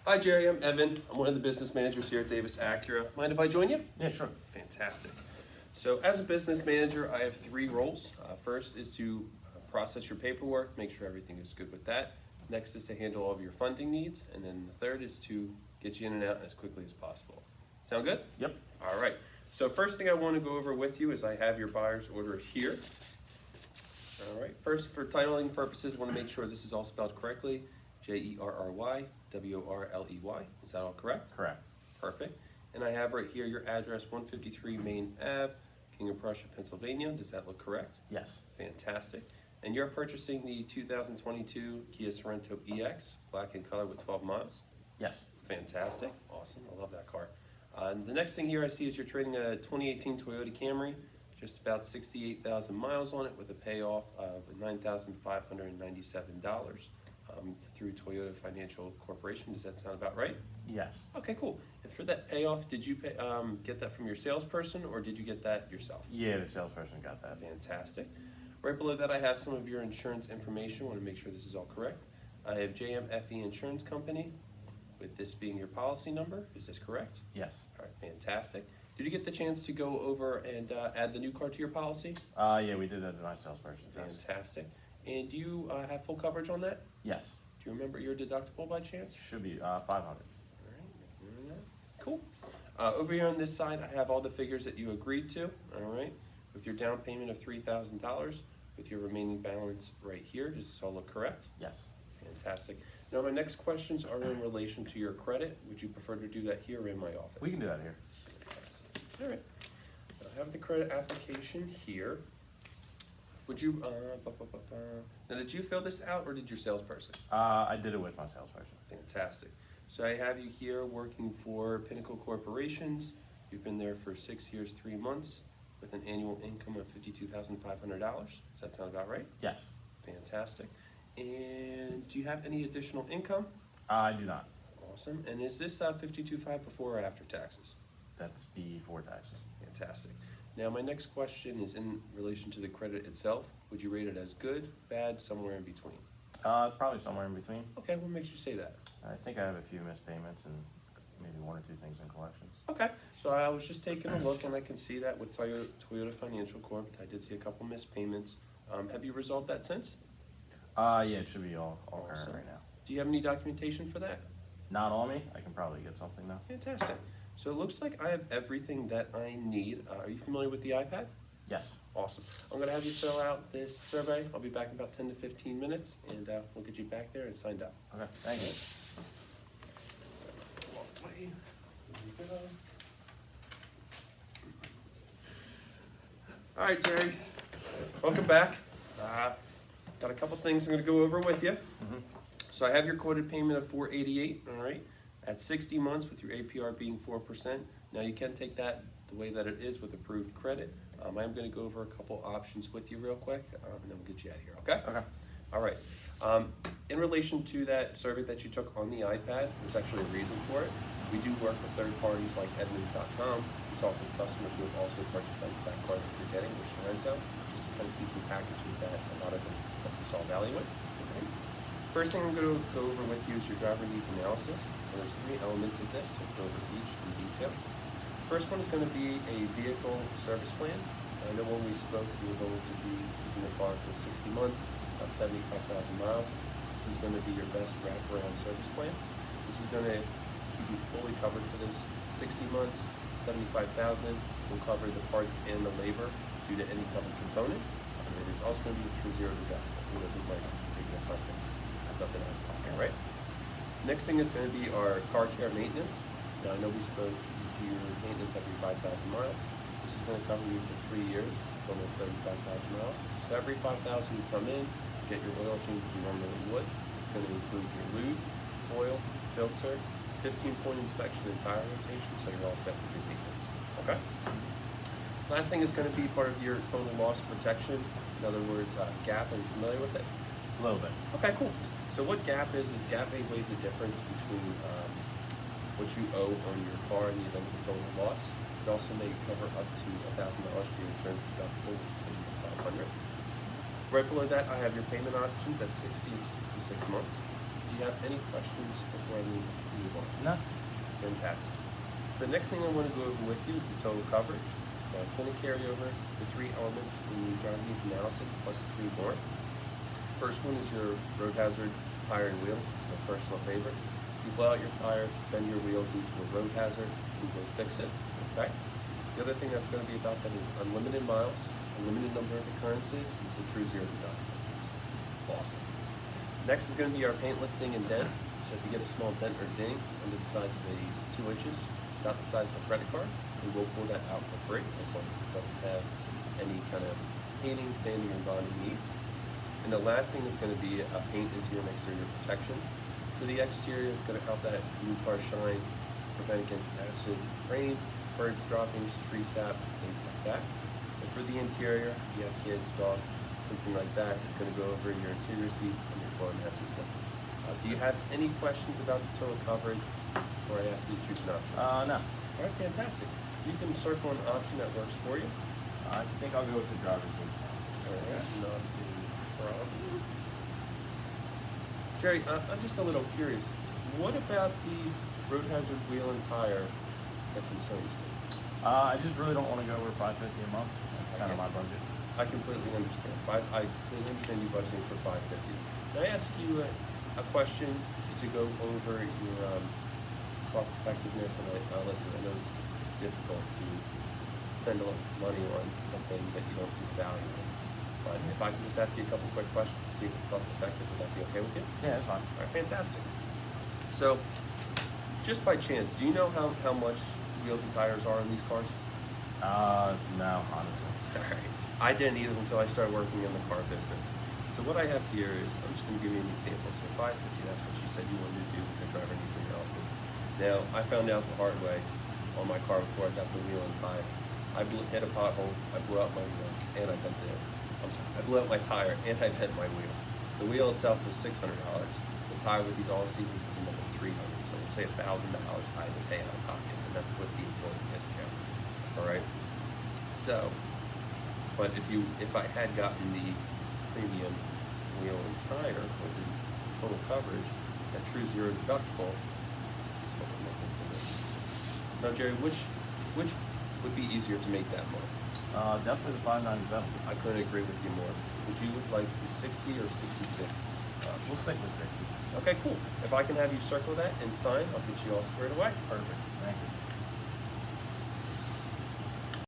Hi Jerry, I'm Evan. I'm one of the business managers here at Davis Acura. Mind if I join you? Yeah, sure. Fantastic. So as a business manager, I have three roles. First is to process your paperwork, make sure everything is good with that. Next is to handle all of your funding needs. And then the third is to get you in and out as quickly as possible. Sound good? Yep. All right. So first thing I want to go over with you is I have your buyer's order here. All right. First, for titling purposes, I want to make sure this is all spelled correctly. Jerry, W-O-R-L-E-Y. Is that all correct? Correct. Perfect. And I have right here your address, 153 Main Ave, King of Prussia, Pennsylvania. Does that look correct? Yes. Fantastic. And you're purchasing the 2022 Kia Sorento EX, black in color with 12 miles. Yes. Fantastic. Awesome. I love that car. And the next thing here I see is you're trading a 2018 Toyota Camry, just about 68,000 miles on it with a payoff of $9,597 through Toyota Financial Corporation. Does that sound about right? Yes. Okay, cool. And for that payoff, did you get that from your salesperson or did you get that yourself? Yeah, the salesperson got that. Fantastic. Right below that, I have some of your insurance information. I want to make sure this is all correct. I have JMFE Insurance Company, with this being your policy number. Is this correct? Yes. All right, fantastic. Did you get the chance to go over and add the new car to your policy? Yeah, we did that to my salesperson. Fantastic. And do you have full coverage on that? Yes. Do you remember your deductible by chance? Should be 500. All right, making note of that. Cool. Over here on this side, I have all the figures that you agreed to, all right? With your down payment of $3,000, with your remaining balance right here. Does this all look correct? Yes. Fantastic. Now, my next questions are in relation to your credit. Would you prefer to do that here or in my office? We can do that here. All right. I have the credit application here. Would you, now did you fill this out or did your salesperson? I did it with my salesperson. Fantastic. So I have you here working for Pinnacle Corporations. You've been there for 6 years, 3 months with an annual income of $52,500. Does that sound about right? Yes. Fantastic. And do you have any additional income? I do not. Awesome. And is this $52,500 before or after taxes? That's before taxes. Fantastic. Now my next question is in relation to the credit itself. Would you rate it as good, bad, somewhere in between? It's probably somewhere in between. Okay, what makes you say that? I think I have a few missed payments and maybe 1 or 2 things in collections. Okay, so I was just taking a look and I can see that with Toyota Financial Corp. I did see a couple missed payments. Have you resolved that since? Yeah, it should be all current Awesome. right now. Do you have any documentation for that? Not on me. I can probably get something though. Fantastic. So it looks like I have everything that I need. Are you familiar with the iPad? Yes. Awesome. I'm gonna have you fill out this survey. I'll be back in about 10 to 15 minutes and we'll get you back there and signed up. Okay, thank you. All right, Jerry. Welcome back. Got a couple things I'm going to go over with you. So I have your quoted payment of $488. All right, at 60 months with your APR being 4%. Now you can take that the way that it is with approved credit. I'm going to go over a couple options with you real quick, and then we'll get you out of here. Okay? Okay. All right. In relation to that survey that you took on the iPad, there's actually a reason for it. We do work with third parties like Edmunds.com. We talk with customers who have also purchased that exact car that you're getting with Sorento, just to kind of see some packages that a lot of them saw value in. Okay. First thing I'm going to go over with you is your driver needs analysis. And there's 3 elements of this. So I'll go over each in detail. First one is going to be a vehicle service plan. I know when we spoke, you were going to be keeping the car for 60 months, about 75,000 miles. This is going to be your best wraparound service plan. This is going to keep you fully covered for those 60 months. 75,000 will cover the parts and the labor due to any covered component. And it's also going to be a true zero deductible. Who doesn't like taking a conference? Have nothing out of pocket, right? Next thing is going to be our car care maintenance. Now I know we spoke to your maintenance every 5,000 miles. This is going to cover you for 3 years, almost 35,000 miles. So every 5,000 you come in, get your oil change as you normally would. It's going to include your lube, oil, filter, 15-point inspection and tire rotation, so you're all set with your maintenance. Okay? Last thing is going to be part of your total loss protection. In other words, GAP. Are you familiar with it? A little bit. Okay, cool. So what GAP is GAP may weigh the difference between what you owe on your car in the event of a total loss. It also may cover up to $1,000 for your insurance deductible, which is $500. Right below that, I have your payment options at 60 and 66 months. Do you have any questions before we move on? No. Fantastic. So the next thing I want to go over with you is the total coverage. Now it's going to carry over the three elements in the driver needs analysis plus three more. First one is your road hazard tire and wheel. It's my personal favorite. If you blow out your tire, bend your wheel due to a road hazard, we will fix it. Okay. The other thing that's going to be about that is unlimited miles, unlimited number of occurrences, and it's a true zero deductible. It's awesome. Next is going to be our paint listing and dent. So if you get a small dent or ding under the size of 2 inches, about the size of a credit card, we will pull that out for free as long as it doesn't have any kind of painting, sanding, or bonding needs. And the last thing is going to be a paint interior and exterior protection. For the exterior, it's going to help that new car shine, prevent against acid rain, bird droppings, tree sap, things like that. And for the interior, if you have kids, dogs, something like that, it's going to go over your interior seats and your floor mats as well. Do you have any questions about the total coverage before I ask you to choose an option? No. All right, fantastic. You can circle an option that works for you. I think I'll go with the driver's seat. All right, not a problem. Jerry, I'm just a little curious. What about the road hazard wheel and tire that concerns you? I just really don't want to go over $550 a month. That's kind of my budget. I completely understand. I completely understand you budgeting for $550. Can I ask you a question just to go over your cost effectiveness? And listen, I know it's difficult to spend a lot of money on something that you don't see the value in. But if I can just ask you a couple quick questions to see if it's cost effective, would that be okay with you? Yeah, that's fine. All right, fantastic. So, just by chance, do you know how much wheels and tires are in these cars? No, honestly. All right. I didn't either until I started working in the car business. So what I have here is, I'm just going to give you an example. So $550, that's what she said you wanted to do with the driver needs analysis. Now, I found out the hard way on my car before I got the wheel and tire. I hit a pothole, I blew out my wheel, and I bent I blew out my tire, and I bent my wheel. The wheel itself was $600. The tire with these all seasons was another $300. So we'll say $1,000 I had to pay out of pocket, and that's with the employee discount. All right. So, but if I had gotten the premium wheel and tire with the total coverage at true zero deductible, this is what I'm looking for. Now, Jerry, which would be easier to make that month? Definitely the 597. I couldn't agree with you more. Would you like the 60 or 66 option? We'll stick with 60. Okay, cool. If I can have you circle that and sign, I'll get you all squared away. Perfect. Thank you.